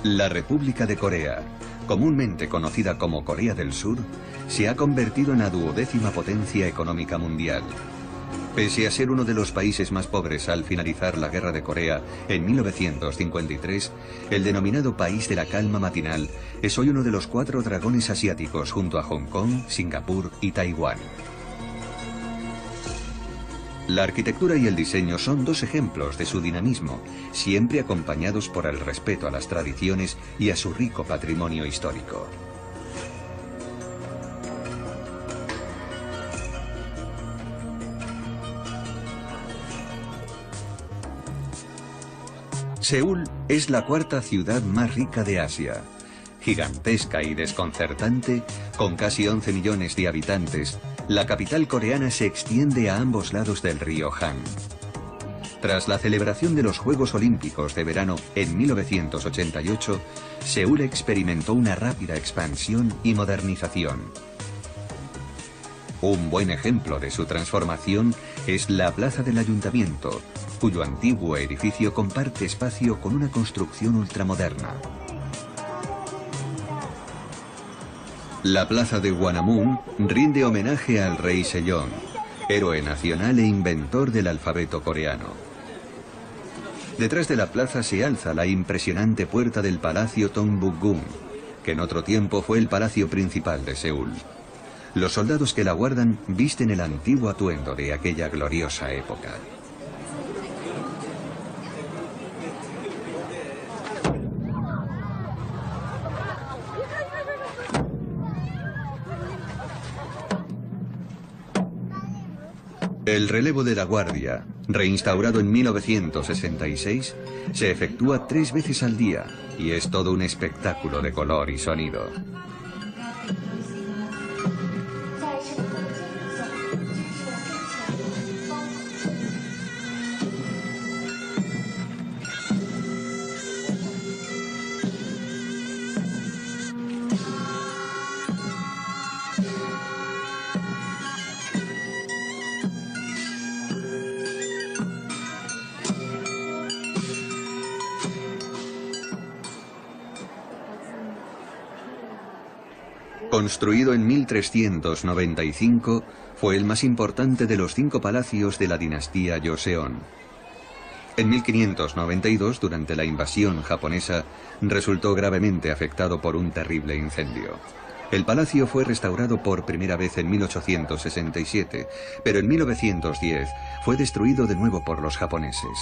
La República de Corea, comúnmente conocida como Corea del Sur, se ha convertido en la 12ª potencia económica mundial. Pese a ser uno de los países más pobres al finalizar la Guerra de Corea en 1953, el denominado País de la Calma Matinal es hoy uno de los 4 dragones asiáticos junto a Hong Kong, Singapur y Taiwán. La arquitectura y el diseño son 2 ejemplos de su dinamismo, siempre acompañados por el respeto a las tradiciones y a su rico patrimonio histórico. Seúl es la 4ª ciudad más rica de Asia. Gigantesca y desconcertante, con casi 11 millones de habitantes, la capital coreana se extiende a ambos lados del río Han. Tras la celebración de los Juegos Olímpicos de verano en 1988, Seúl experimentó una rápida expansión y modernización. Un buen ejemplo de su transformación es la Plaza del Ayuntamiento, cuyo antiguo edificio comparte espacio con una construcción ultramoderna. La Plaza de Gwanghwamun rinde homenaje al rey Sejong, héroe nacional e inventor del alfabeto coreano. Detrás de la plaza se alza la impresionante puerta del Palacio Tongbukgung, que en otro tiempo fue el palacio principal de Seúl. Los soldados que la guardan visten el antiguo atuendo de aquella gloriosa época. El relevo de la guardia, reinstaurado en 1966, se efectúa 3 veces al día y es todo un espectáculo de color y sonido. Construido en 1395, fue el más importante de los 5 palacios de la dinastía Joseon. En 1592, durante la invasión japonesa, resultó gravemente afectado por un terrible incendio. El palacio fue restaurado por primera vez en 1867, pero en 1910 fue destruido de nuevo por los japoneses.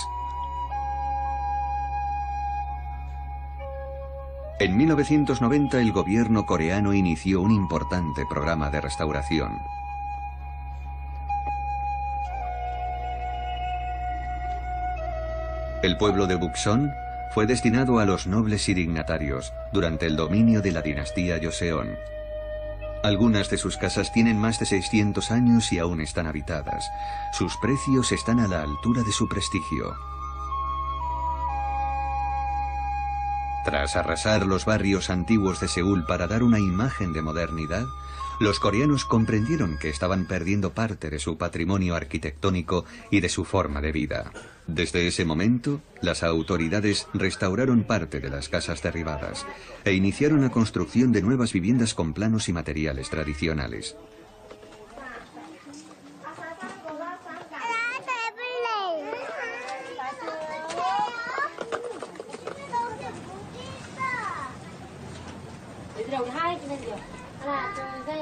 En 1990 el gobierno coreano inició un importante programa de restauración. El pueblo de Bukson fue destinado a los nobles y dignatarios durante el dominio de la dinastía Joseon. Algunas de sus casas tienen más de 600 años y aún están habitadas. Sus precios están a la altura de su prestigio. Tras arrasar los barrios antiguos de Seúl para dar una imagen de modernidad, los coreanos comprendieron que estaban perdiendo parte de su patrimonio arquitectónico y de su forma de vida. Desde ese momento, las autoridades restauraron parte de las casas derribadas e iniciaron la construcción de nuevas viviendas con planos y materiales tradicionales.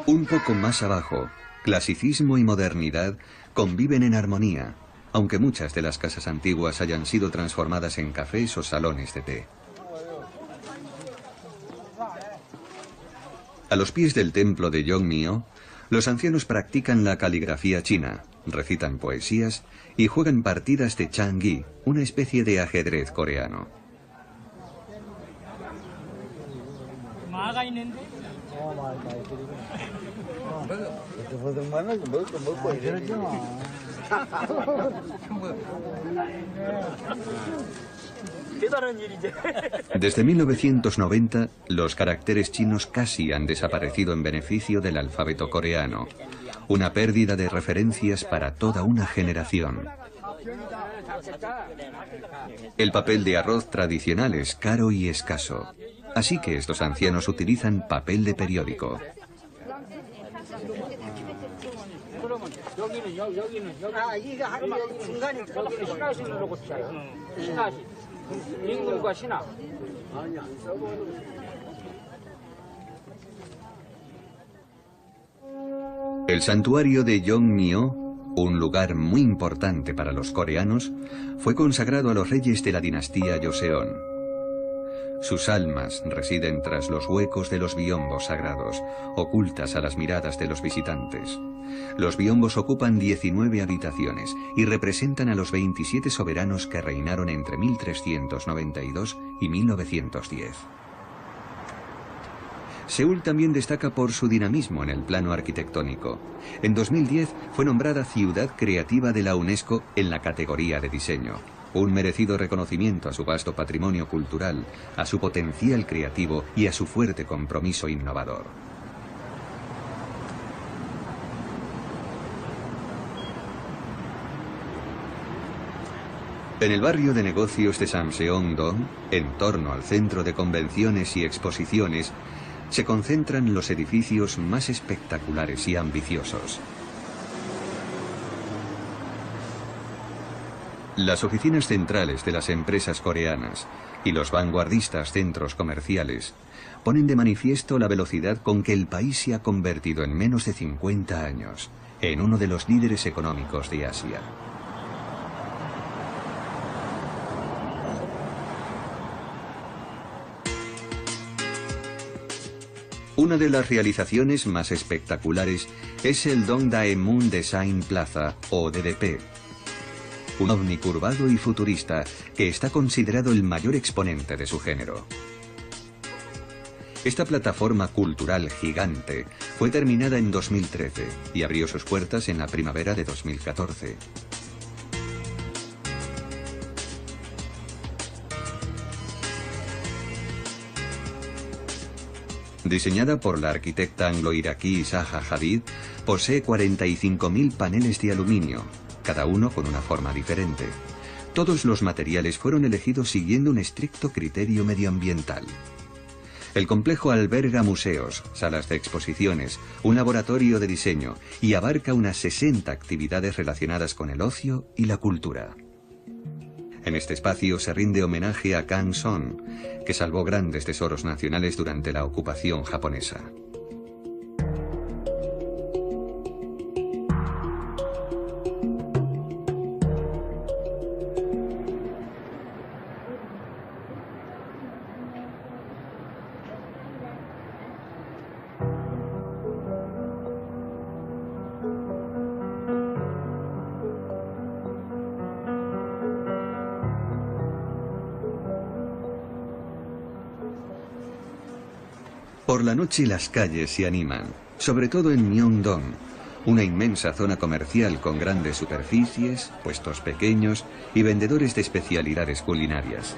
Un poco más abajo, clasicismo y modernidad conviven en armonía, aunque muchas de las casas antiguas hayan sido transformadas en cafés o salones de té. A los pies del templo de Yeongnyo, los ancianos practican la caligrafía china, recitan poesías y juegan partidas de changgi, una especie de ajedrez coreano. Desde 1990, los caracteres chinos casi han desaparecido en beneficio del alfabeto coreano, una pérdida de referencias para toda una generación. El papel de arroz tradicional es caro y escaso, así que estos ancianos utilizan papel de periódico. El santuario de Yeongmyo, un lugar muy importante para los coreanos, fue consagrado a los reyes de la dinastía Joseon. Sus almas residen tras los huecos de los biombos sagrados, ocultas a las miradas de los visitantes. Los biombos ocupan 19 habitaciones y representan a los 27 soberanos que reinaron entre 1392 y 1910. Seúl también destaca por su dinamismo en el plano arquitectónico. En 2010 fue nombrada Ciudad Creativa de la UNESCO en la categoría de diseño. Un merecido reconocimiento a su vasto patrimonio cultural, a su potencial creativo y a su fuerte compromiso innovador. En el barrio de negocios de Samseong-dong, en torno al centro de convenciones y exposiciones, se concentran los edificios más espectaculares y ambiciosos. Las oficinas centrales de las empresas coreanas y los vanguardistas centros comerciales ponen de manifiesto la velocidad con que el país se ha convertido en menos de 50 años en uno de los líderes económicos de Asia. Una de las realizaciones más espectaculares es el Dongdaemun Design Plaza, o DDP. Un ovni curvado y futurista que está considerado el mayor exponente de su género. Esta plataforma cultural gigante fue terminada en 2013 y abrió sus puertas en la primavera de 2014. Diseñada por la arquitecta anglo-iraquí Zaha Hadid, posee 45.000 paneles de aluminio, cada uno con una forma diferente. Todos los materiales fueron elegidos siguiendo un estricto criterio medioambiental. El complejo alberga museos, salas de exposiciones, un laboratorio de diseño y abarca unas 60 actividades relacionadas con el ocio y la cultura. En este espacio se rinde homenaje a Kang Son, que salvó grandes tesoros nacionales durante la ocupación japonesa. Por la noche las calles se animan, sobre todo en Myeongdong, una inmensa zona comercial con grandes superficies, puestos pequeños y vendedores de especialidades culinarias.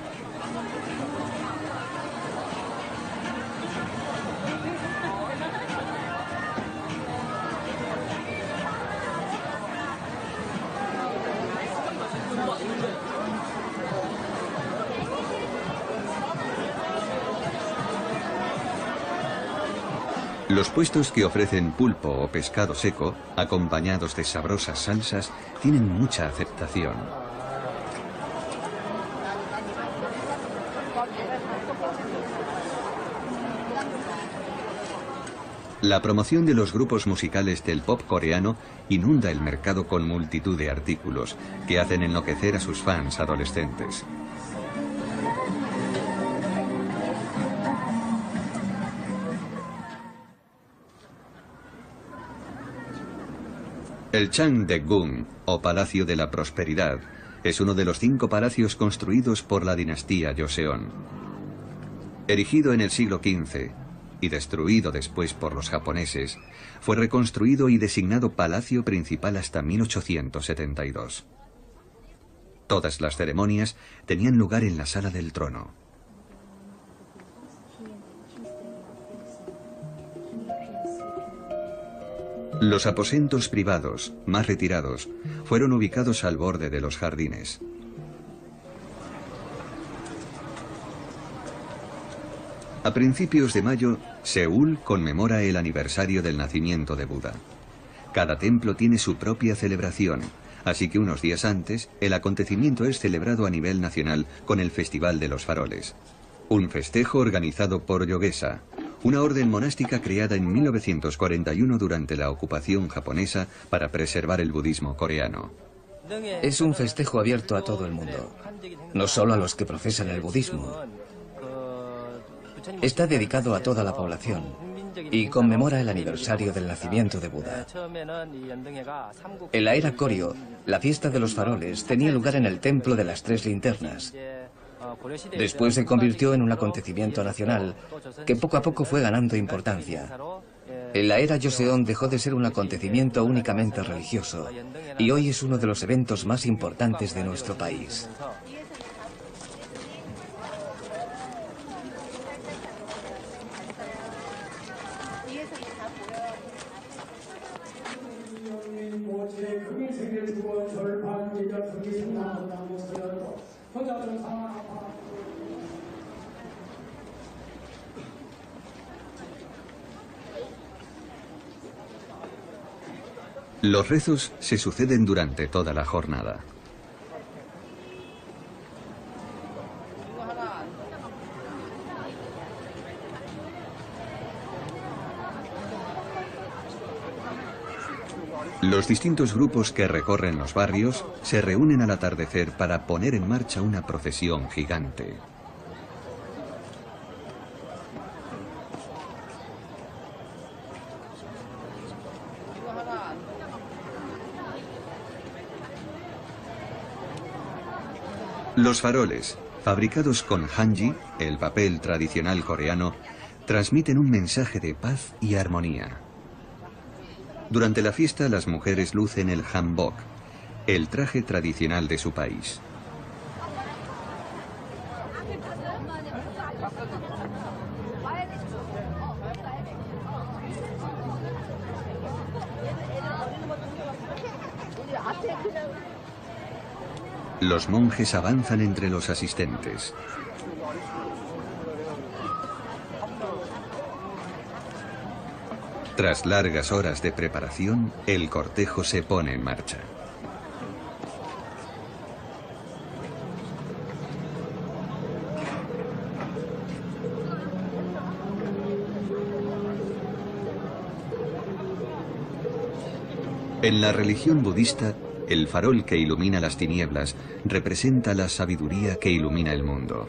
Los puestos que ofrecen pulpo o pescado seco, acompañados de sabrosas salsas, tienen mucha aceptación. La promoción de los grupos musicales del pop coreano inunda el mercado con multitud de artículos que hacen enloquecer a sus fans adolescentes. El Changdegung, o Palacio de la Prosperidad, es uno de los 5 palacios construidos por la dinastía Joseon. Erigido en el siglo XV y destruido después por los japoneses, fue reconstruido y designado palacio principal hasta 1872. Todas las ceremonias tenían lugar en la sala del trono. Los aposentos privados, más retirados, fueron ubicados al borde de los jardines. A principios de mayo, Seúl conmemora el aniversario del nacimiento de Buda. Cada templo tiene su propia celebración, así que unos días antes, el acontecimiento es celebrado a nivel nacional con el Festival de los Faroles. Un festejo organizado por Yogesa, una orden monástica creada en 1941 durante la ocupación japonesa para preservar el budismo coreano. Es un festejo abierto a todo el mundo, no solo a los que profesan el budismo. Está dedicado a toda la población y conmemora el aniversario del nacimiento de Buda. En la era Koryo, la fiesta de los faroles tenía lugar en el Templo de las Tres Linternas. Después se convirtió en un acontecimiento nacional que poco a poco fue ganando importancia. En la era Joseon dejó de ser un acontecimiento únicamente religioso y hoy es uno de los eventos más importantes de nuestro país. Los rezos se suceden durante toda la jornada. Los distintos grupos que recorren los barrios se reúnen al atardecer para poner en marcha una procesión gigante. Los faroles, fabricados con hanji, el papel tradicional coreano, transmiten un mensaje de paz y armonía. Durante la fiesta, las mujeres lucen el hanbok, el traje tradicional de su país. Los monjes avanzan entre los asistentes. Tras largas horas de preparación, el cortejo se pone en marcha. En la religión budista, el farol que ilumina las tinieblas representa la sabiduría que ilumina el mundo.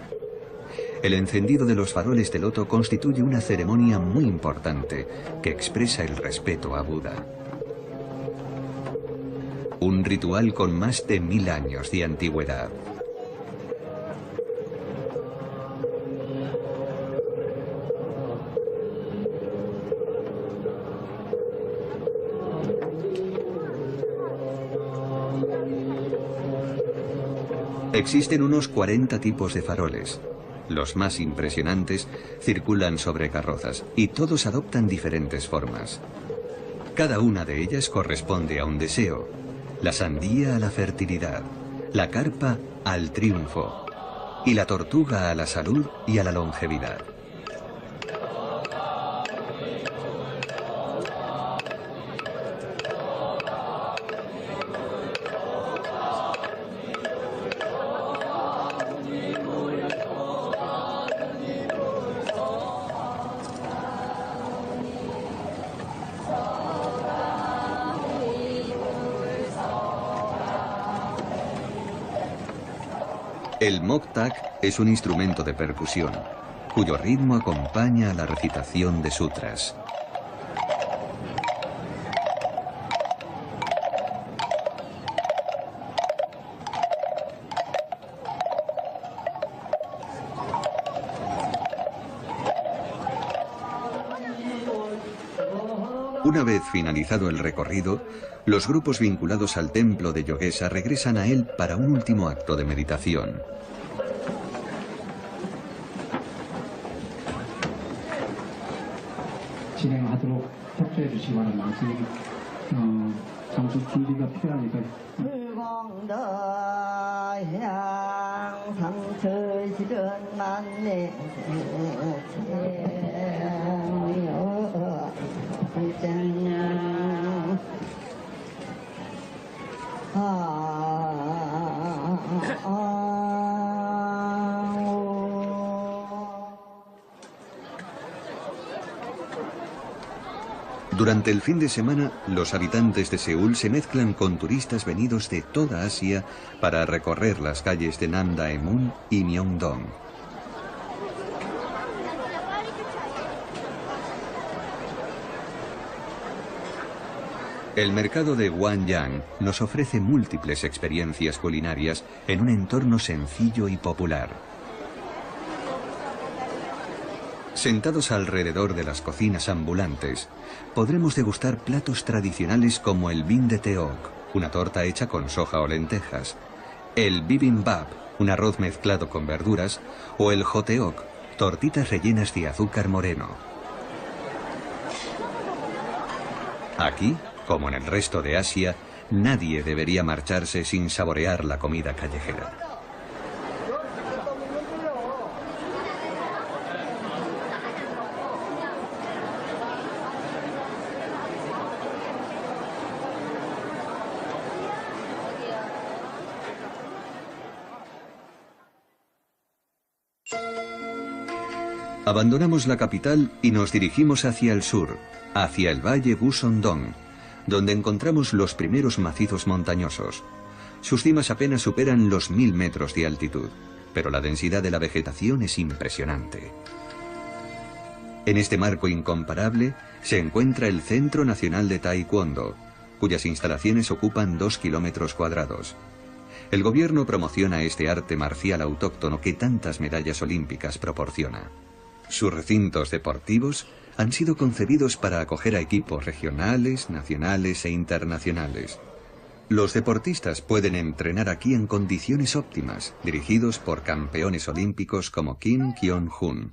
El encendido de los faroles de loto constituye una ceremonia muy importante que expresa el respeto a Buda. Un ritual con más de 1000 años de antigüedad. Existen unos 40 tipos de faroles. Los más impresionantes circulan sobre carrozas y todos adoptan diferentes formas. Cada una de ellas corresponde a un deseo. La sandía a la fertilidad, la carpa al triunfo y la tortuga a la salud y a la longevidad. El moktak es un instrumento de percusión, cuyo ritmo acompaña a la recitación de sutras. Una vez finalizado el recorrido, los grupos vinculados al templo de Yogesa regresan a él para un último acto de meditación. Durante el fin de semana, los habitantes de Seúl se mezclan con turistas venidos de toda Asia para recorrer las calles de Namdaemun y Myeongdong. El mercado de Gwangyang nos ofrece múltiples experiencias culinarias en un entorno sencillo y popular. Sentados alrededor de las cocinas ambulantes, podremos degustar platos tradicionales como el bin de teok, una torta hecha con soja o lentejas, el bibimbap, un arroz mezclado con verduras, o el joteok, tortitas rellenas de azúcar moreno. Aquí, como en el resto de Asia, nadie debería marcharse sin saborear la comida callejera. Abandonamos la capital y nos dirigimos hacia el sur, hacia el valle Gusondong, donde encontramos los primeros macizos montañosos. Sus cimas apenas superan los 1000 metros de altitud, pero la densidad de la vegetación es impresionante. En este marco incomparable se encuentra el Centro Nacional de Taekwondo, cuyas instalaciones ocupan 2 kilómetros cuadrados. El gobierno promociona este arte marcial autóctono que tantas medallas olímpicas proporciona. Sus recintos deportivos han sido concebidos para acoger a equipos regionales, nacionales e internacionales. Los deportistas pueden entrenar aquí en condiciones óptimas, dirigidos por campeones olímpicos como Kim Kyung-hun.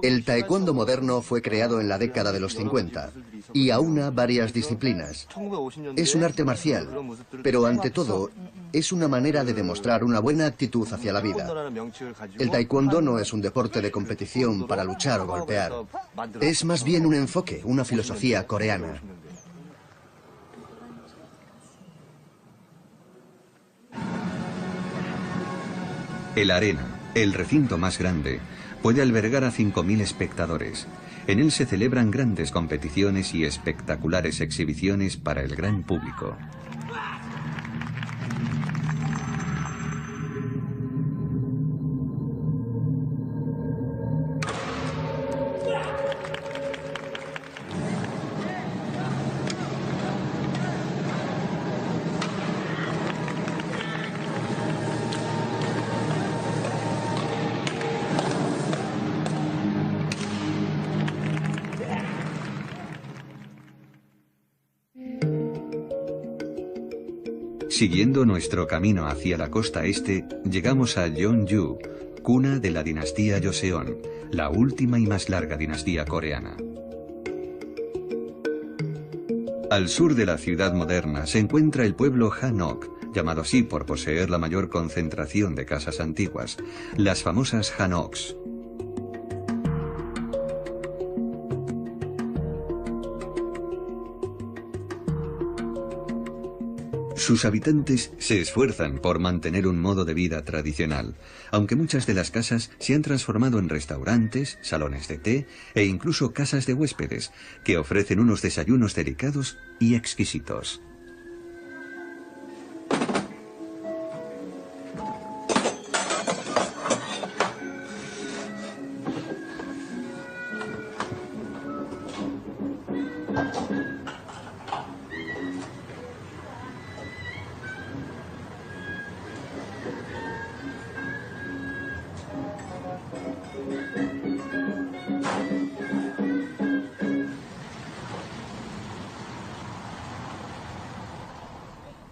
El taekwondo moderno fue creado en la década de los 50 y aúna varias disciplinas. Es un arte marcial, pero ante todo es una manera de demostrar una buena actitud hacia la vida. El taekwondo no es un deporte de competición para luchar o golpear. Es más bien un enfoque, una filosofía coreana. El Arena, el recinto más grande, puede albergar a 5000 espectadores. En él se celebran grandes competiciones y espectaculares exhibiciones para el gran público. Siguiendo nuestro camino hacia la costa este, llegamos a Jeonju, cuna de la dinastía Joseon, la última y más larga dinastía coreana. Al sur de la ciudad moderna se encuentra el pueblo Hanok, llamado así por poseer la mayor concentración de casas antiguas, las famosas Hanoks. Sus habitantes se esfuerzan por mantener un modo de vida tradicional, aunque muchas de las casas se han transformado en restaurantes, salones de té e incluso casas de huéspedes, que ofrecen unos desayunos delicados y exquisitos.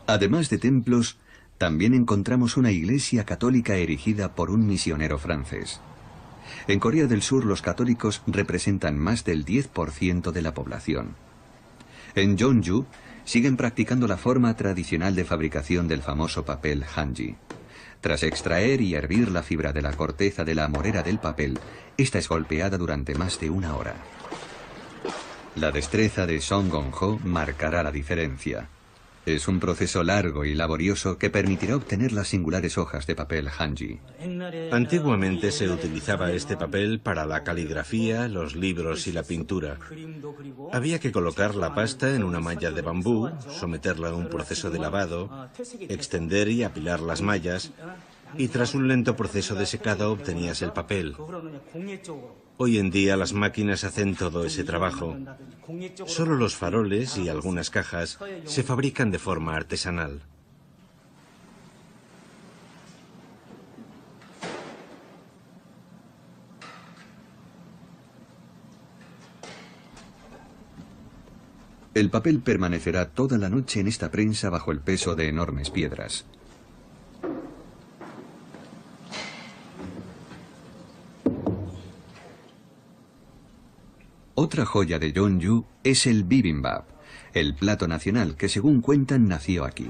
Además de templos, también encontramos una iglesia católica erigida por un misionero francés. En Corea del Sur los católicos representan más del 10% de la población. En Jeonju siguen practicando la forma tradicional de fabricación del famoso papel hanji. Tras extraer y hervir la fibra de la corteza de la morera del papel, esta es golpeada durante más de 1 hora. La destreza de Song Gong-ho marcará la diferencia. Es un proceso largo y laborioso que permitirá obtener las singulares hojas de papel hanji. Antiguamente se utilizaba este papel para la caligrafía, los libros y la pintura. Había que colocar la pasta en una malla de bambú, someterla a un proceso de lavado, extender y apilar las mallas, y tras un lento proceso de secado obtenías el papel. Hoy en día las máquinas hacen todo ese trabajo. Solo los faroles y algunas cajas se fabrican de forma artesanal. El papel permanecerá toda la noche en esta prensa bajo el peso de enormes piedras. Otra joya de Jeonju es el bibimbap, el plato nacional que, según cuentan, nació aquí.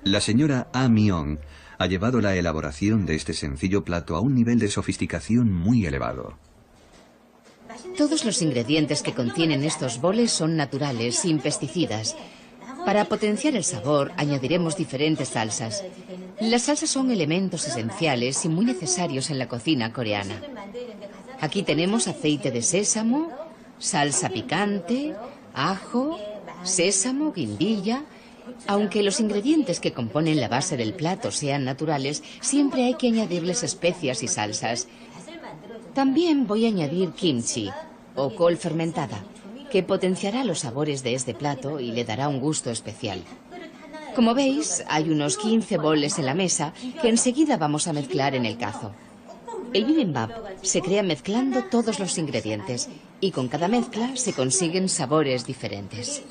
La señora Ah Myung ha llevado la elaboración de este sencillo plato a un nivel de sofisticación muy elevado. Todos los ingredientes que contienen estos boles son naturales, sin pesticidas. Para potenciar el sabor, añadiremos diferentes salsas. Las salsas son elementos esenciales y muy necesarios en la cocina coreana. Aquí tenemos aceite de sésamo, salsa picante, ajo, sésamo, guindilla. Aunque los ingredientes que componen la base del plato sean naturales, siempre hay que añadirles especias y salsas. También voy a añadir kimchi, o col fermentada, que potenciará los sabores de este plato y le dará un gusto especial. Como veis, hay unos 15 boles en la mesa que enseguida vamos a mezclar en el cazo. El bibimbap se crea mezclando todos los ingredientes y con cada mezcla se consiguen sabores diferentes.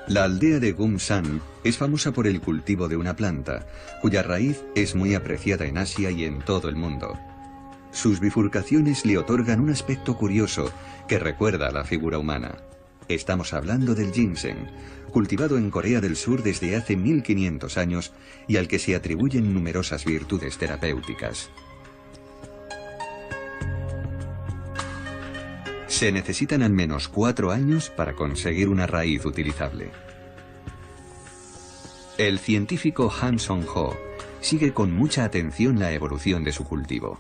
La aldea de Gumsan es famosa por el cultivo de una planta, cuya raíz es muy apreciada en Asia y en todo el mundo. Sus bifurcaciones le otorgan un aspecto curioso que recuerda a la figura humana. Estamos hablando del ginseng, cultivado en Corea del Sur desde hace 1500 años y al que se atribuyen numerosas virtudes terapéuticas. Se necesitan al menos 4 años para conseguir una raíz utilizable. El científico Han Song-ho sigue con mucha atención la evolución de su cultivo.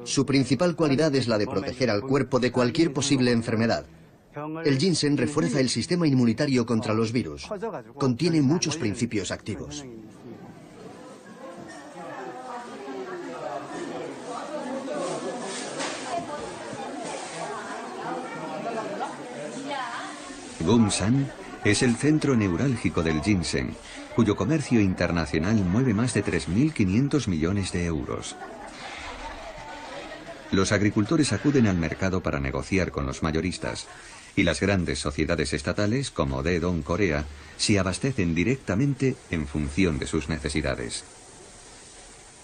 Su principal cualidad es la de proteger al cuerpo de cualquier posible enfermedad. El ginseng refuerza el sistema inmunitario contra los virus. Contiene muchos principios activos. Gumsan es el centro neurálgico del ginseng, cuyo comercio internacional mueve más de 3.500 millones de euros. Los agricultores acuden al mercado para negociar con los mayoristas, y las grandes sociedades estatales, como Daedong Corea, se abastecen directamente en función de sus necesidades.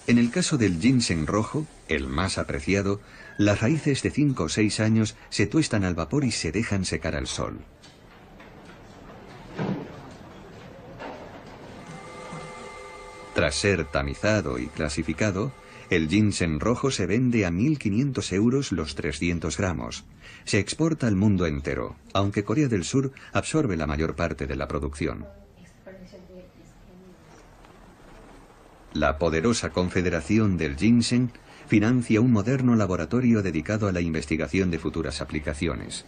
En el caso del ginseng rojo, el más apreciado, las raíces de 5 o 6 años se tuestan al vapor y se dejan secar al sol. Tras ser tamizado y clasificado, el ginseng rojo se vende a 1.500 euros los 300 gramos. Se exporta al mundo entero, aunque Corea del Sur absorbe la mayor parte de la producción. La poderosa Confederación del Ginseng financia un moderno laboratorio dedicado a la investigación de futuras aplicaciones.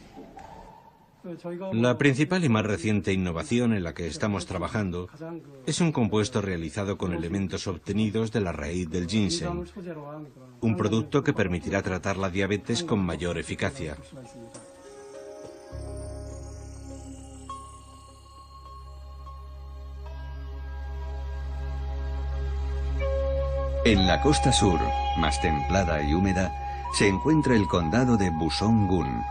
La principal y más reciente innovación en la que estamos trabajando es un compuesto realizado con elementos obtenidos de la raíz del ginseng, un producto que permitirá tratar la diabetes con mayor eficacia. En la costa sur, más templada y húmeda, se encuentra el condado de Busong-gun.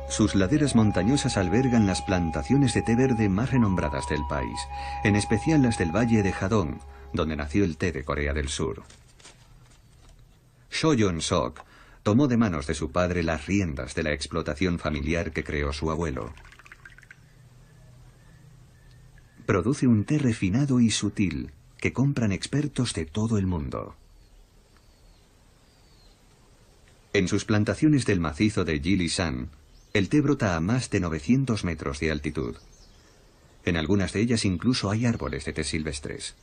Sus laderas montañosas albergan las plantaciones de té verde más renombradas del país, en especial las del valle de Jadong, donde nació el té de Corea del Sur. Cho Yeon-sok tomó de manos de su padre las riendas de la explotación familiar que creó su abuelo. Produce un té refinado y sutil que compran expertos de todo el mundo. En sus plantaciones del macizo de Jilisan, el té brota a más de 900 metros de altitud. En algunas de ellas incluso hay árboles de té silvestres.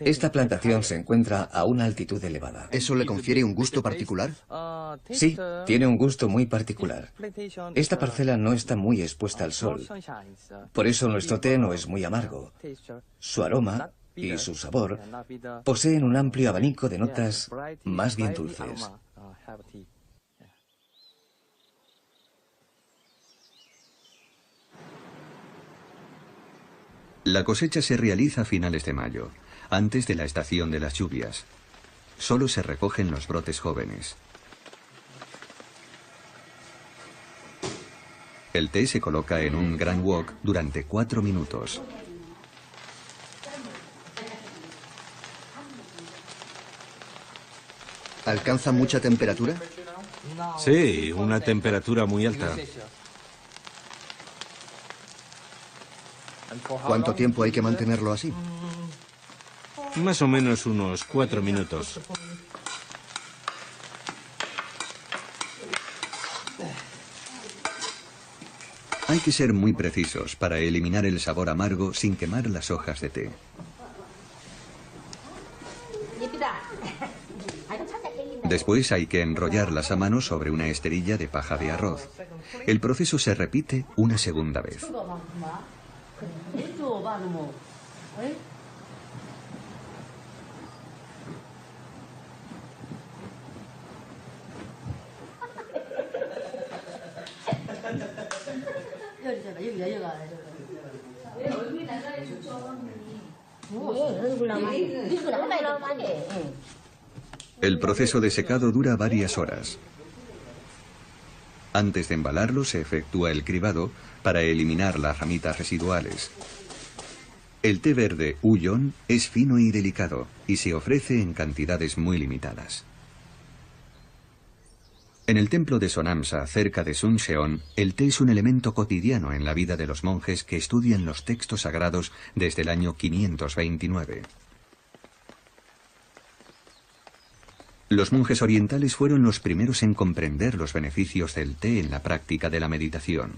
Esta plantación se encuentra a una altitud elevada. ¿Eso le confiere un gusto particular? Sí, tiene un gusto muy particular. Esta parcela no está muy expuesta al sol. Por eso nuestro té no es muy amargo. Su aroma y su sabor poseen un amplio abanico de notas más bien dulces. La cosecha se realiza a finales de mayo, antes de la estación de las lluvias. Solo se recogen los brotes jóvenes. El té se coloca en un gran wok durante 4 minutos. ¿Alcanza mucha temperatura? Sí, una temperatura muy alta. ¿Cuánto tiempo hay que mantenerlo así? Más o menos unos 4 minutos. Hay que ser muy precisos para eliminar el sabor amargo sin quemar las hojas de té. Después hay que enrollarlas a mano sobre una esterilla de paja de arroz. El proceso se repite una segunda vez. El proceso de secado dura varias horas. Antes de embalarlo se efectúa el cribado para eliminar las ramitas residuales. El té verde Uyon es fino y delicado y se ofrece en cantidades muy limitadas. En el templo de Sonamsa, cerca de Suncheon, el té es un elemento cotidiano en la vida de los monjes que estudian los textos sagrados desde el año 529. Los monjes orientales fueron los primeros en comprender los beneficios del té en la práctica de la meditación.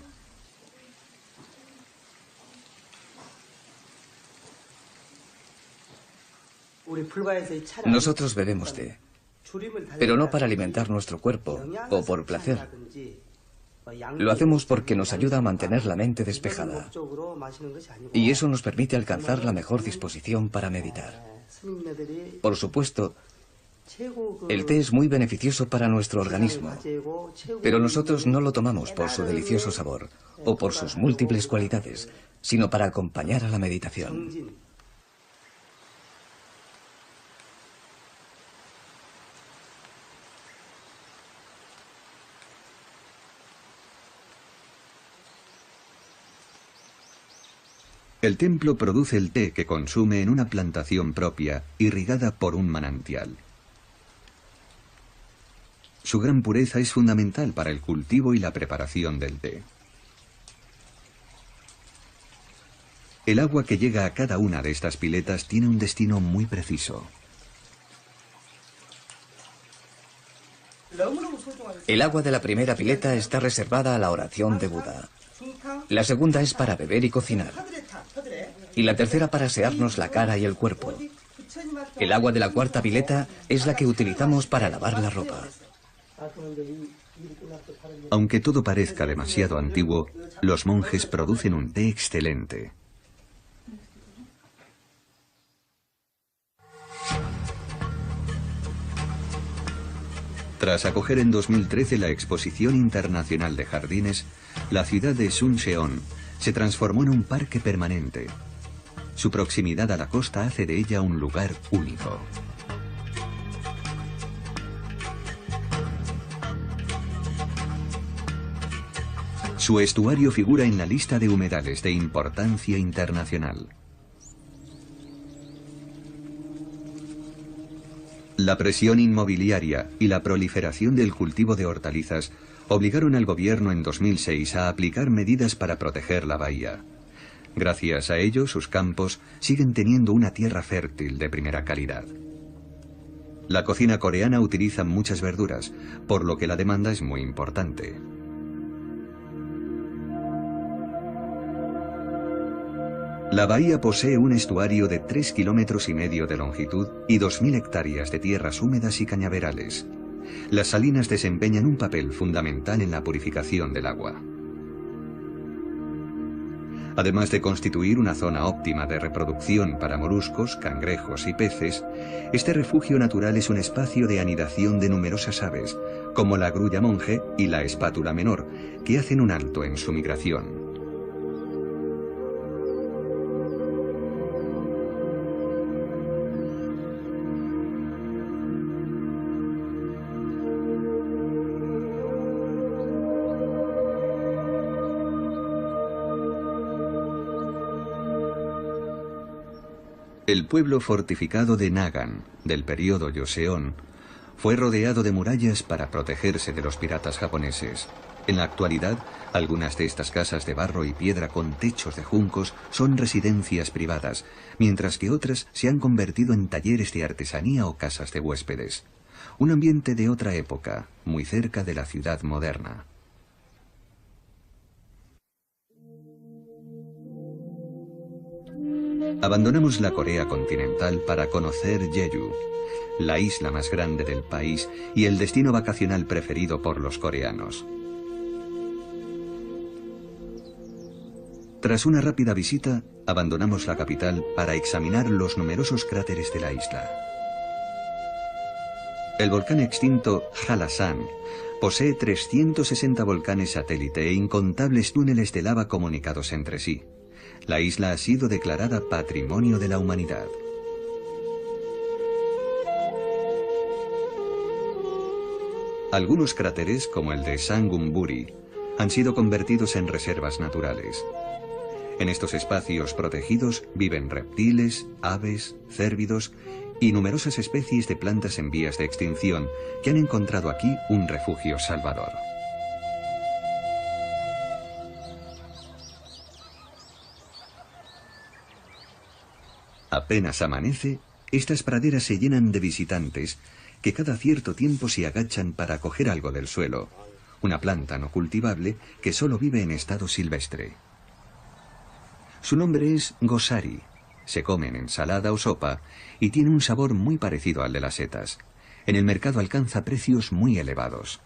Nosotros bebemos té, pero no para alimentar nuestro cuerpo o por placer. Lo hacemos porque nos ayuda a mantener la mente despejada. Y eso nos permite alcanzar la mejor disposición para meditar. Por supuesto, el té es muy beneficioso para nuestro organismo, pero nosotros no lo tomamos por su delicioso sabor o por sus múltiples cualidades, sino para acompañar a la meditación. El templo produce el té que consume en una plantación propia, irrigada por un manantial. Su gran pureza es fundamental para el cultivo y la preparación del té. El agua que llega a cada una de estas piletas tiene un destino muy preciso. El agua de la primera pileta está reservada a la oración de Buda. La segunda es para beber y cocinar. Y la tercera para asearnos la cara y el cuerpo. El agua de la cuarta pileta es la que utilizamos para lavar la ropa. Aunque todo parezca demasiado antiguo, los monjes producen un té excelente. Tras acoger en 2013 la Exposición Internacional de Jardines, la ciudad de Suncheon se transformó en un parque permanente. Su proximidad a la costa hace de ella un lugar único. Su estuario figura en la lista de humedales de importancia internacional. La presión inmobiliaria y la proliferación del cultivo de hortalizas obligaron al gobierno en 2006 a aplicar medidas para proteger la bahía. Gracias a ello, sus campos siguen teniendo una tierra fértil de primera calidad. La cocina coreana utiliza muchas verduras, por lo que la demanda es muy importante. La bahía posee un estuario de 3,5 kilómetros de longitud y 2.000 hectáreas de tierras húmedas y cañaverales. Las salinas desempeñan un papel fundamental en la purificación del agua. Además de constituir una zona óptima de reproducción para moluscos, cangrejos y peces, este refugio natural es un espacio de anidación de numerosas aves, como la grulla monje y la espátula menor, que hacen un alto en su migración. El pueblo fortificado de Nagan, del período Joseon, fue rodeado de murallas para protegerse de los piratas japoneses. En la actualidad, algunas de estas casas de barro y piedra con techos de juncos son residencias privadas, mientras que otras se han convertido en talleres de artesanía o casas de huéspedes. Un ambiente de otra época, muy cerca de la ciudad moderna. Abandonamos la Corea continental para conocer Jeju, la isla más grande del país y el destino vacacional preferido por los coreanos. Tras una rápida visita, abandonamos la capital para examinar los numerosos cráteres de la isla. El volcán extinto Halasan posee 360 volcanes satélite e incontables túneles de lava comunicados entre sí. La isla ha sido declarada Patrimonio de la Humanidad. Algunos cráteres, como el de Sangumburi, han sido convertidos en reservas naturales. En estos espacios protegidos viven reptiles, aves, cérvidos y numerosas especies de plantas en vías de extinción que han encontrado aquí un refugio salvador. Apenas amanece, estas praderas se llenan de visitantes que cada cierto tiempo se agachan para coger algo del suelo, una planta no cultivable que solo vive en estado silvestre. Su nombre es gosari, se come en ensalada o sopa y tiene un sabor muy parecido al de las setas. En el mercado alcanza precios muy elevados.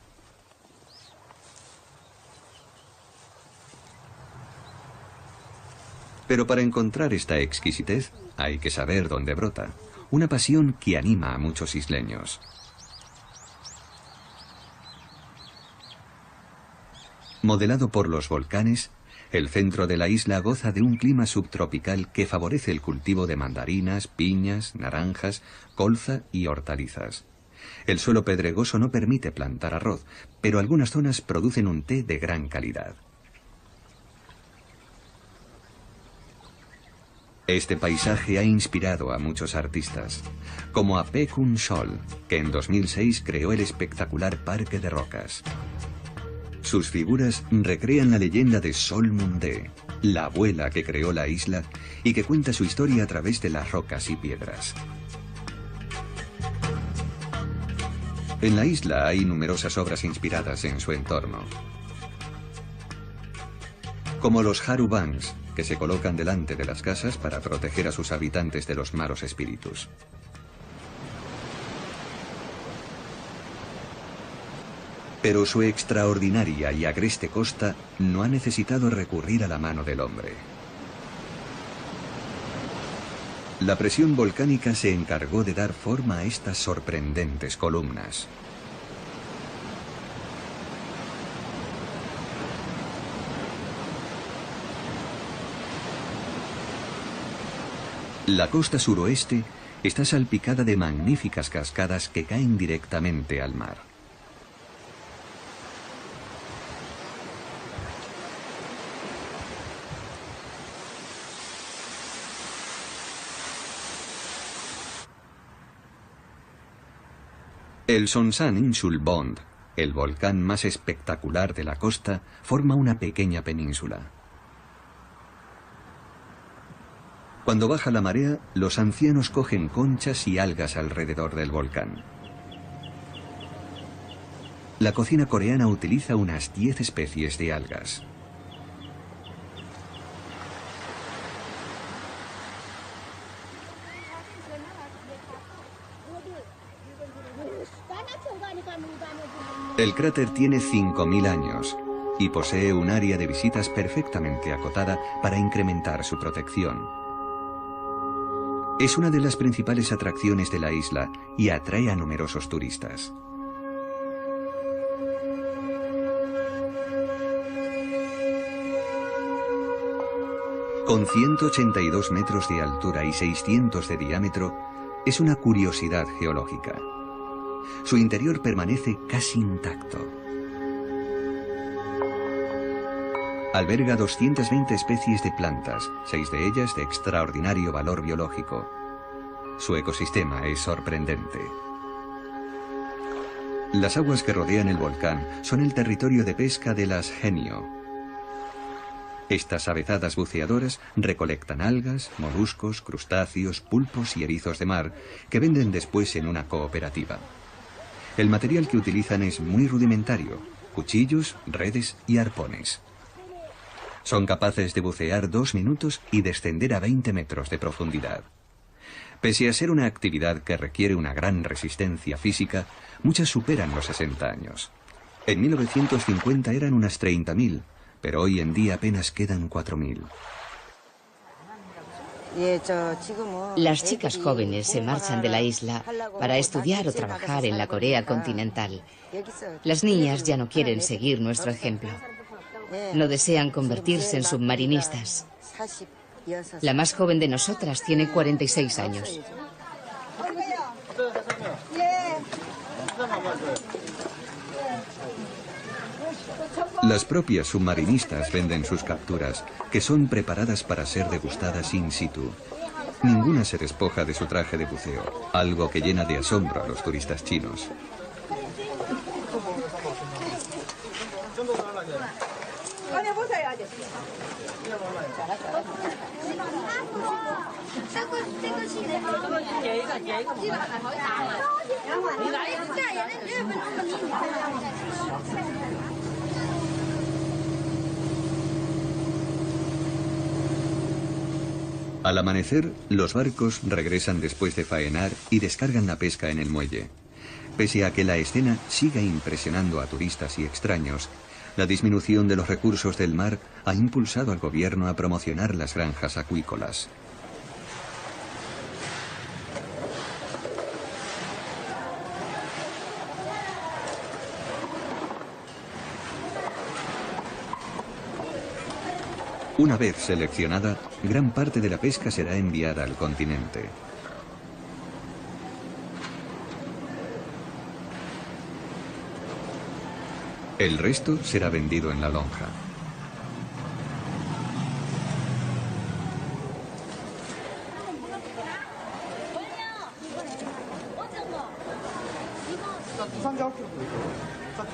Pero para encontrar esta exquisitez hay que saber dónde brota, una pasión que anima a muchos isleños. Modelado por los volcanes, el centro de la isla goza de un clima subtropical que favorece el cultivo de mandarinas, piñas, naranjas, colza y hortalizas. El suelo pedregoso no permite plantar arroz, pero algunas zonas producen un té de gran calidad. Este paisaje ha inspirado a muchos artistas, como a Baek Hun-sol, que en 2006 creó el espectacular Parque de Rocas. Sus figuras recrean la leyenda de Sol Mun-dee, la abuela que creó la isla y que cuenta su historia a través de las rocas y piedras. En la isla hay numerosas obras inspiradas en su entorno, como los Harubangs, que se colocan delante de las casas para proteger a sus habitantes de los malos espíritus. Pero su extraordinaria y agreste costa no ha necesitado recurrir a la mano del hombre. La presión volcánica se encargó de dar forma a estas sorprendentes columnas. La costa suroeste está salpicada de magníficas cascadas que caen directamente al mar. El Sonsán Insul Bond, el volcán más espectacular de la costa, forma una pequeña península. Cuando baja la marea, los ancianos cogen conchas y algas alrededor del volcán. La cocina coreana utiliza unas 10 especies de algas. El cráter tiene 5.000 años y posee un área de visitas perfectamente acotada para incrementar su protección. Es una de las principales atracciones de la isla y atrae a numerosos turistas. Con 182 metros de altura y 600 de diámetro, es una curiosidad geológica. Su interior permanece casi intacto. Alberga 220 especies de plantas, 6 de ellas de extraordinario valor biológico. Su ecosistema es sorprendente. Las aguas que rodean el volcán son el territorio de pesca de las genio. Estas avezadas buceadoras recolectan algas, moluscos, crustáceos, pulpos y erizos de mar que venden después en una cooperativa. El material que utilizan es muy rudimentario: cuchillos, redes y arpones. Son capaces de bucear 2 minutos y descender a 20 metros de profundidad. Pese a ser una actividad que requiere una gran resistencia física, muchas superan los 60 años. En 1950 eran unas 30.000, pero hoy en día apenas quedan 4.000. Las chicas jóvenes se marchan de la isla para estudiar o trabajar en la Corea continental. Las niñas ya no quieren seguir nuestro ejemplo. No desean convertirse en submarinistas. La más joven de nosotras tiene 46 años. Las propias submarinistas venden sus capturas, que son preparadas para ser degustadas in situ. Ninguna se despoja de su traje de buceo, algo que llena de asombro a los turistas chinos. Al amanecer, los barcos regresan después de faenar y descargan la pesca en el muelle. Pese a que la escena siga impresionando a turistas y extraños, la disminución de los recursos del mar ha impulsado al gobierno a promocionar las granjas acuícolas. Una vez seleccionada, gran parte de la pesca será enviada al continente. El resto será vendido en la lonja.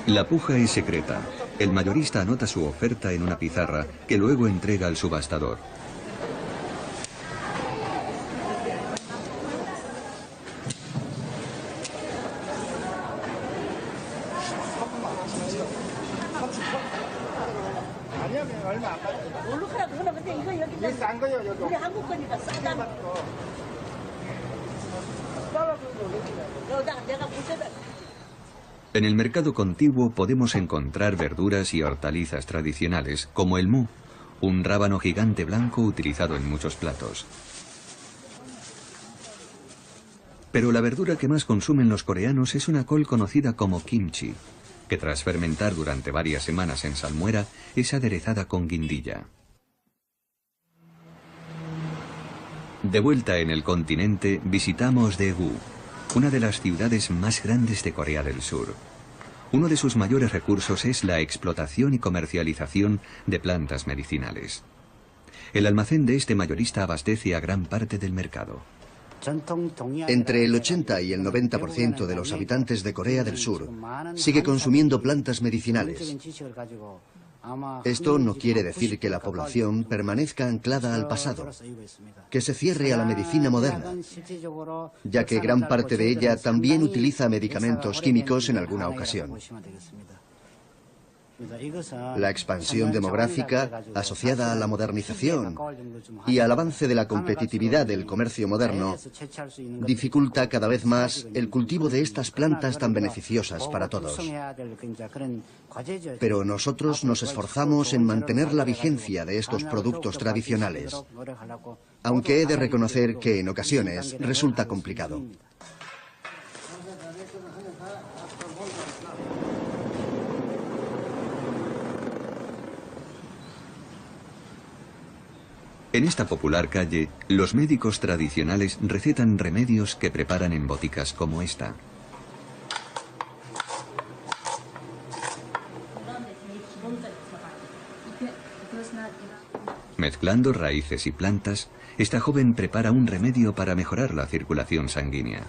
La puja es secreta. El mayorista anota su oferta en una pizarra que luego entrega al subastador. En el mercado contiguo podemos encontrar verduras y hortalizas tradicionales, como el mu, un rábano gigante blanco utilizado en muchos platos. Pero la verdura que más consumen los coreanos es una col conocida como kimchi, que tras fermentar durante varias semanas en salmuera es aderezada con guindilla. De vuelta en el continente, visitamos Daegu, una de las ciudades más grandes de Corea del Sur. Uno de sus mayores recursos es la explotación y comercialización de plantas medicinales. El almacén de este mayorista abastece a gran parte del mercado. Entre el 80 y el 90% de los habitantes de Corea del Sur sigue consumiendo plantas medicinales. Esto no quiere decir que la población permanezca anclada al pasado, que se cierre a la medicina moderna, ya que gran parte de ella también utiliza medicamentos químicos en alguna ocasión. La expansión demográfica, asociada a la modernización y al avance de la competitividad del comercio moderno, dificulta cada vez más el cultivo de estas plantas tan beneficiosas para todos. Pero nosotros nos esforzamos en mantener la vigencia de estos productos tradicionales, aunque he de reconocer que en ocasiones resulta complicado. En esta popular calle, los médicos tradicionales recetan remedios que preparan en boticas como esta. Mezclando raíces y plantas, esta joven prepara un remedio para mejorar la circulación sanguínea.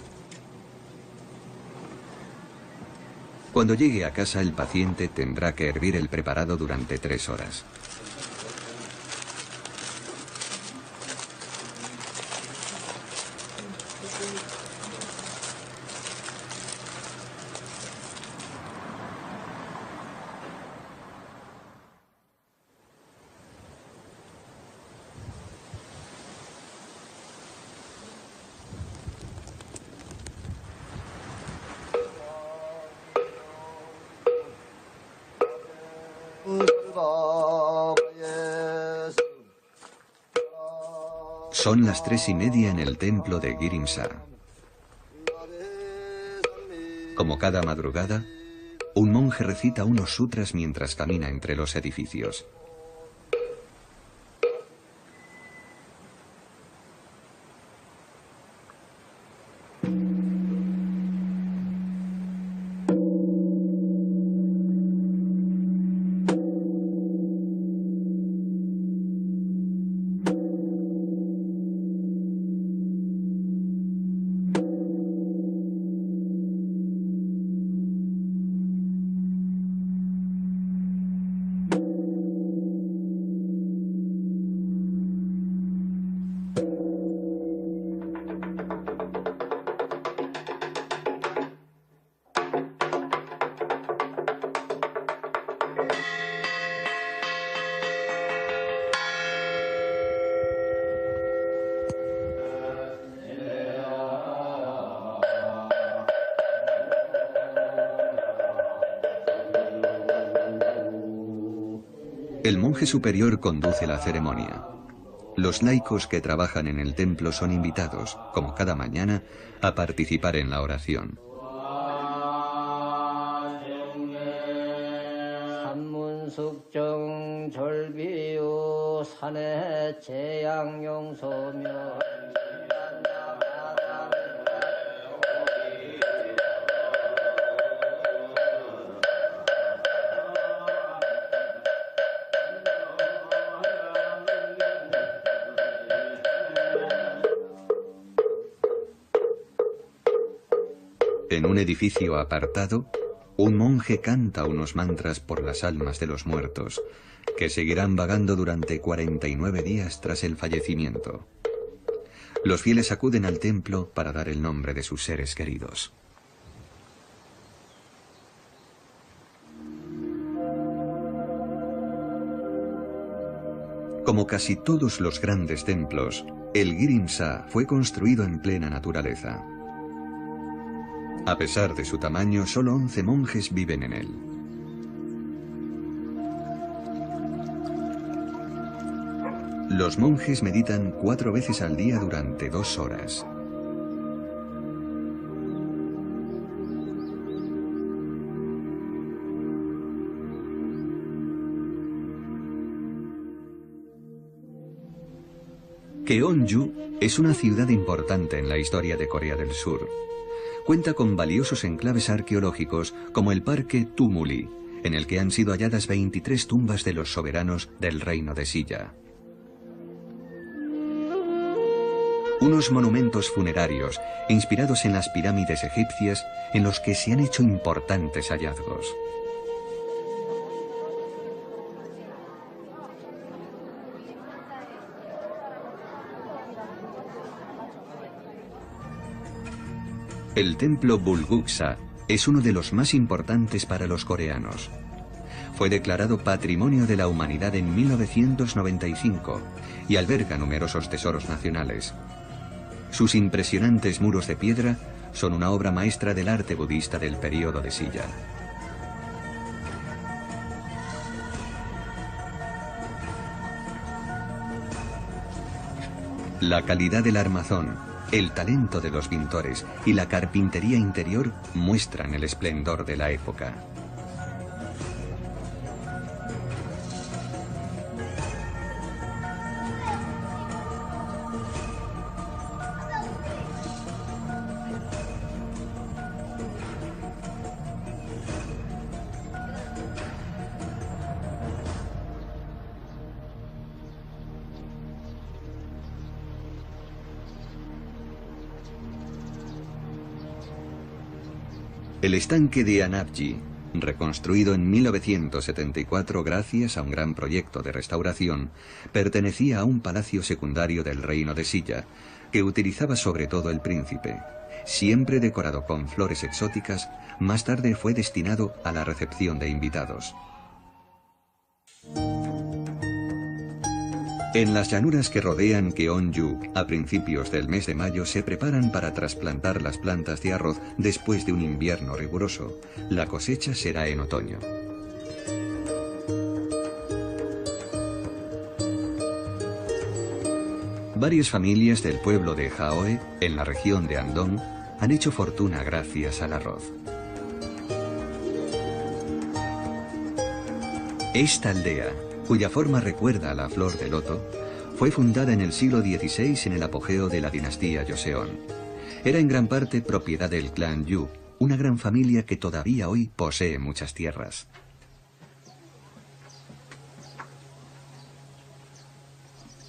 Cuando llegue a casa, el paciente tendrá que hervir el preparado durante 3 horas. Son las 3:30 en el templo de Girimsa. Como cada madrugada, un monje recita unos sutras mientras camina entre los edificios. El monje superior conduce la ceremonia. Los laicos que trabajan en el templo son invitados, como cada mañana, a participar en la oración. En un edificio apartado, un monje canta unos mantras por las almas de los muertos, que seguirán vagando durante 49 días tras el fallecimiento. Los fieles acuden al templo para dar el nombre de sus seres queridos. Como casi todos los grandes templos, el Girimsa fue construido en plena naturaleza. A pesar de su tamaño, solo 11 monjes viven en él. Los monjes meditan 4 veces al día durante 2 horas. Keonju es una ciudad importante en la historia de Corea del Sur. Cuenta con valiosos enclaves arqueológicos como el Parque Tumuli, en el que han sido halladas 23 tumbas de los soberanos del reino de Silla. Unos monumentos funerarios inspirados en las pirámides egipcias en los que se han hecho importantes hallazgos. El templo Bulguksa es uno de los más importantes para los coreanos. Fue declarado Patrimonio de la Humanidad en 1995 y alberga numerosos tesoros nacionales. Sus impresionantes muros de piedra son una obra maestra del arte budista del período de Silla. La calidad del armazón, el talento de los pintores y la carpintería interior muestran el esplendor de la época. El estanque de Anapji, reconstruido en 1974 gracias a un gran proyecto de restauración, pertenecía a un palacio secundario del reino de Silla, que utilizaba sobre todo el príncipe. Siempre decorado con flores exóticas, más tarde fue destinado a la recepción de invitados. En las llanuras que rodean Keonju, a principios del mes de mayo se preparan para trasplantar las plantas de arroz después de un invierno riguroso. La cosecha será en otoño. Varias familias del pueblo de Jaoe, en la región de Andong, han hecho fortuna gracias al arroz. Esta aldea, cuya forma recuerda a la flor de loto, fue fundada en el siglo XVI en el apogeo de la dinastía Joseon. Era en gran parte propiedad del clan Yu, una gran familia que todavía hoy posee muchas tierras.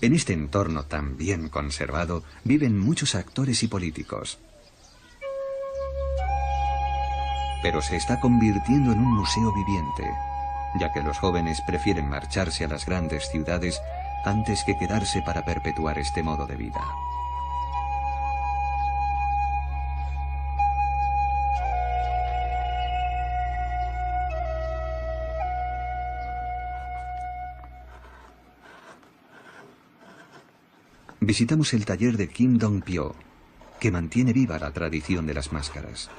En este entorno tan bien conservado viven muchos actores y políticos. Pero se está convirtiendo en un museo viviente, ya que los jóvenes prefieren marcharse a las grandes ciudades antes que quedarse para perpetuar este modo de vida. Visitamos el taller de Kim Dong-pyo, que mantiene viva la tradición de las máscaras.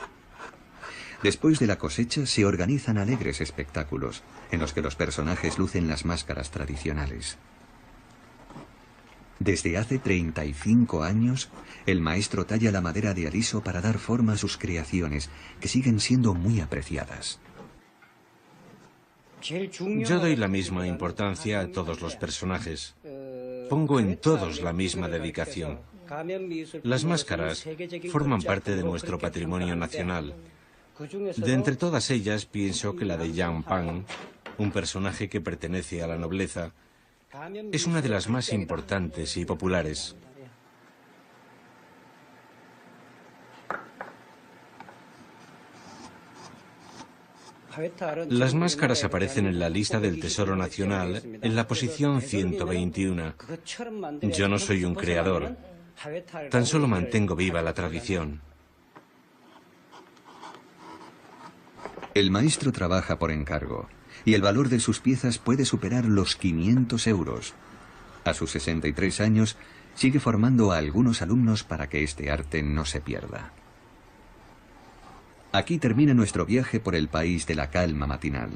Después de la cosecha se organizan alegres espectáculos, en los que los personajes lucen las máscaras tradicionales. Desde hace 35 años, el maestro talla la madera de aliso para dar forma a sus creaciones, que siguen siendo muy apreciadas. Yo doy la misma importancia a todos los personajes. Pongo en todos la misma dedicación. Las máscaras forman parte de nuestro patrimonio nacional. De entre todas ellas, pienso que la de Yang Pan, un personaje que pertenece a la nobleza, es una de las más importantes y populares. Las máscaras aparecen en la lista del Tesoro Nacional en la posición 121. Yo no soy un creador, tan solo mantengo viva la tradición. El maestro trabaja por encargo, y el valor de sus piezas puede superar los 500 euros. A sus 63 años, sigue formando a algunos alumnos para que este arte no se pierda. Aquí termina nuestro viaje por el país de la calma matinal,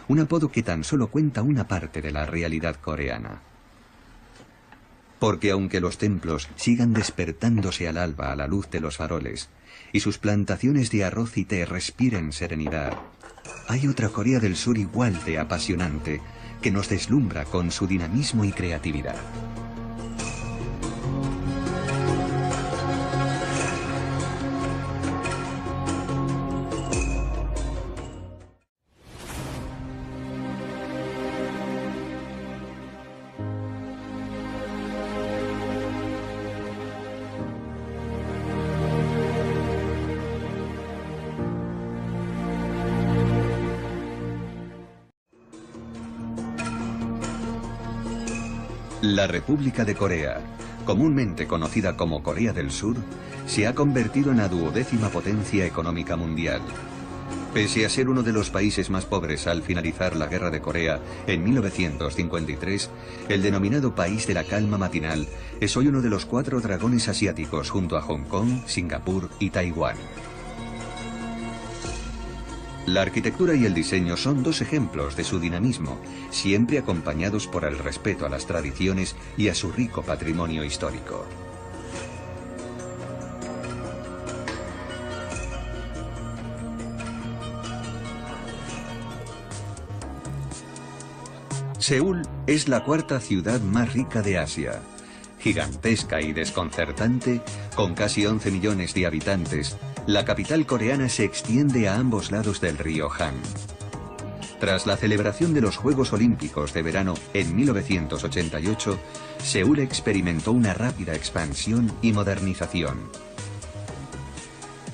un apodo que tan solo cuenta una parte de la realidad coreana. Porque aunque los templos sigan despertándose al alba a la luz de los faroles, y sus plantaciones de arroz y té respiren serenidad, hay otra Corea del Sur igual de apasionante, que nos deslumbra con su dinamismo y creatividad. La República de Corea, comúnmente conocida como Corea del Sur, se ha convertido en la 12ª potencia económica mundial. Pese a ser uno de los países más pobres al finalizar la Guerra de Corea en 1953, el denominado País de la Calma Matinal es hoy uno de los 4 dragones asiáticos junto a Hong Kong, Singapur y Taiwán. La arquitectura y el diseño son 2 ejemplos de su dinamismo, siempre acompañados por el respeto a las tradiciones y a su rico patrimonio histórico. Seúl es la 4ª ciudad más rica de Asia. Gigantesca y desconcertante, con casi 11 millones de habitantes, la capital coreana se extiende a ambos lados del río Han. Tras la celebración de los Juegos Olímpicos de verano en 1988, Seúl experimentó una rápida expansión y modernización.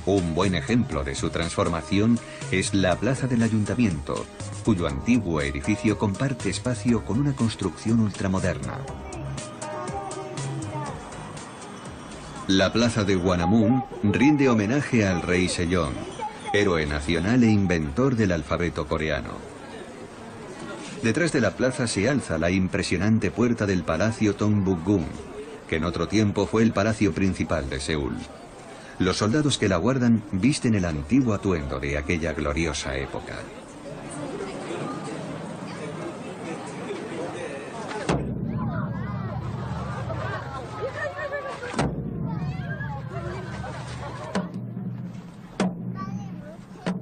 Un buen ejemplo de su transformación es la Plaza del Ayuntamiento, cuyo antiguo edificio comparte espacio con una construcción ultramoderna. La plaza de Gwanghwamun rinde homenaje al rey Sejong, héroe nacional e inventor del alfabeto coreano. Detrás de la plaza se alza la impresionante puerta del Palacio Dongbuk-gun, que en otro tiempo fue el palacio principal de Seúl. Los soldados que la guardan visten el antiguo atuendo de aquella gloriosa época.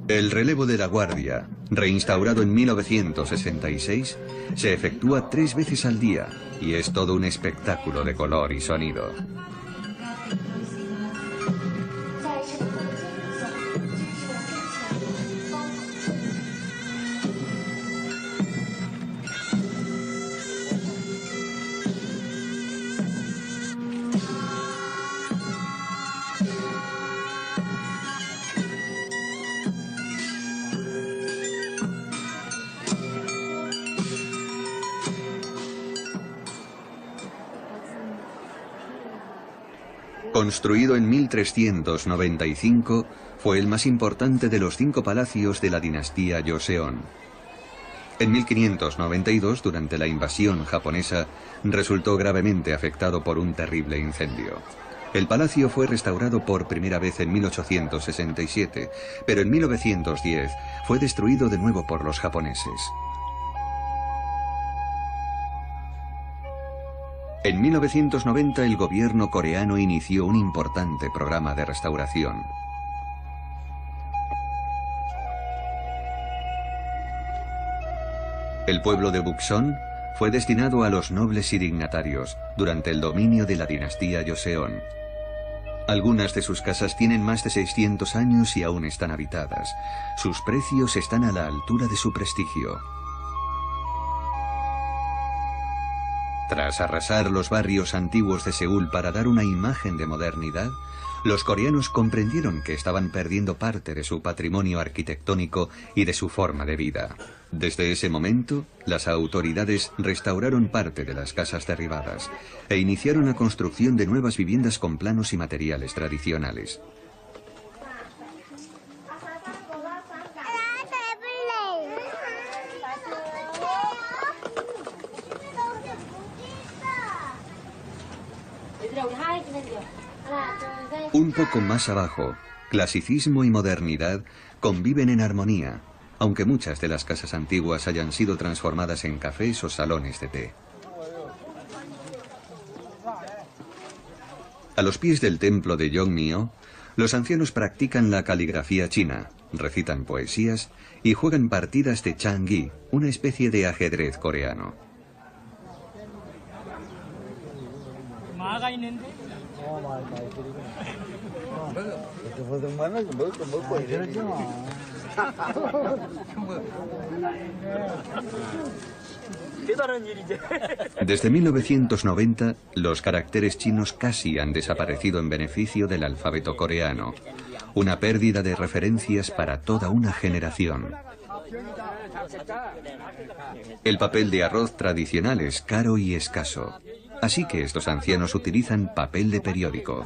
El relevo de la guardia, reinstaurado en 1966, se efectúa 3 veces al día y es todo un espectáculo de color y sonido. Construido en 1395, fue el más importante de los 5 palacios de la dinastía Joseon. En 1592, durante la invasión japonesa, resultó gravemente afectado por un terrible incendio. El palacio fue restaurado por primera vez en 1867, pero en 1910 fue destruido de nuevo por los japoneses. En 1990 el gobierno coreano inició un importante programa de restauración. El pueblo de Bukson fue destinado a los nobles y dignatarios durante el dominio de la dinastía Joseon. Algunas de sus casas tienen más de 600 años y aún están habitadas. Sus precios están a la altura de su prestigio. Tras arrasar los barrios antiguos de Seúl para dar una imagen de modernidad, los coreanos comprendieron que estaban perdiendo parte de su patrimonio arquitectónico y de su forma de vida. Desde ese momento, las autoridades restauraron parte de las casas derribadas e iniciaron la construcción de nuevas viviendas con planos y materiales tradicionales. Un poco más abajo, clasicismo y modernidad conviven en armonía, aunque muchas de las casas antiguas hayan sido transformadas en cafés o salones de té. A los pies del templo de Yeongmyo, los ancianos practican la caligrafía china, recitan poesías y juegan partidas de changgi, una especie de ajedrez coreano. Desde 1990, los caracteres chinos casi han desaparecido en beneficio del alfabeto coreano, una pérdida de referencias para toda una generación. El papel de arroz tradicional es caro y escaso, así que estos ancianos utilizan papel de periódico.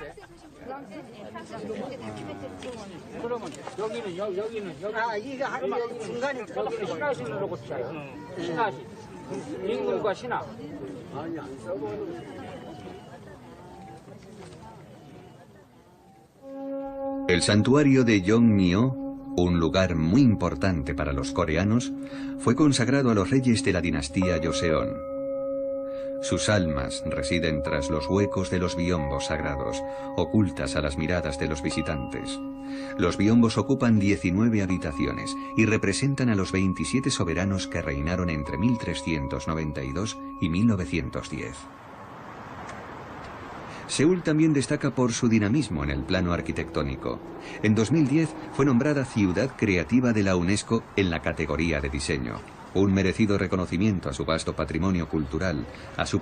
El santuario de Yeongmyo, un lugar muy importante para los coreanos, fue consagrado a los reyes de la dinastía Joseon. Sus almas residen tras los huecos de los biombos sagrados, ocultas a las miradas de los visitantes. Los biombos ocupan 19 habitaciones y representan a los 27 soberanos que reinaron entre 1392 y 1910. Seúl también destaca por su dinamismo en el plano arquitectónico. En 2010 fue nombrada Ciudad Creativa de la UNESCO en la categoría de diseño. Un merecido reconocimiento a su vasto patrimonio cultural, a su